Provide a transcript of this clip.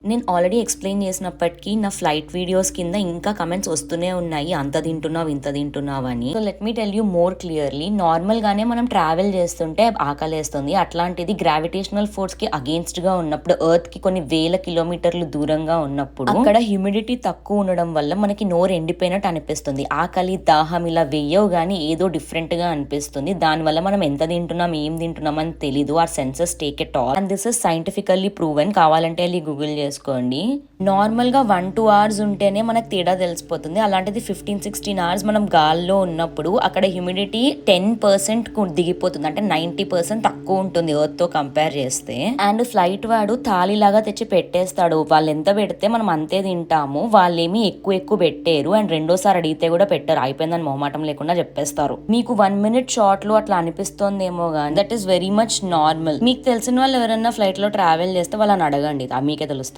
నేను already explain చేసినప్పటికీ నా ఫ్లైట్ వీడియోస్ కింద ఇంకా కమెంట్స్ వస్తూనే ఉన్నాయి. అంత తింటున్నావు, ఇంత తింటున్నావు అని. So let me tell you more clearly. నార్మల్‌గానే మనం ట్రావెల్ చేస్తుంటే ఆకలేస్తుంది. అట్లాంటిది గ్రావిటేషనల్ ఫోర్స్‌కి అగెయిన్స్ట్‌గా ఉన్నప్పుడు, ఎర్త్‌కి కొన్ని వేల కిలోమీటర్లు దూరంగా ఉన్నప్పుడు అక్కడ హ్యూమిడిటీ తక్కువ ఉండడం వల్ల మనకి నోరు ఎండిపోయినట్టు అనిపిస్తుంది. ఆకలి, దాహం ఇలా వెయ్యవు గానీ ఏదో డిఫరెంట్‌గా అనిపిస్తుంది. దానివల్ల మనం ఎంత తింటున్నాం, ఏం తింటున్నాం అని తెలీదు. Our senses take it all. And this is scientifically proven. కావాలంటే వెళ్ళి గూగుల్ చేసుకోండి. నార్మల్గా 1-2 అవర్స్ ఉంటేనే మనకు తేడా తెలిసిపోతుంది. అలాంటిది 15-16 అవర్స్ మనం గాల్లో ఉన్నప్పుడు అక్కడ హ్యూమిడిటీ 10% దిగిపోతుంది. అంటే 90% తక్కువ ఉంటుంది ఎర్త్ తో కంపేర్ చేస్తే. అండ్ ఫ్లైట్ వాడు థాలీలాగా తెచ్చి పెట్టేస్తాడు. వాళ్ళు ఎంత పెడితే మనం అంతే తింటాము. వాళ్ళేమి ఎక్కువ పెట్టారు. అండ్ రెండోసారి అడిగితే కూడా పెట్టారు. అయిపోయిందని మొహమాటం లేకుండా చెప్పేస్తారు. మీకు 1 minute షార్ట్ లో అట్లా అనిపిస్తోందేమో గానీ that is very much normal. మీకు తెలిసిన వాళ్ళు ఎవరైనా ఫ్లైట్ లో ట్రావెల్ చేస్తే వాళ్ళని అడగండి, మీకే తెలుస్తుంది.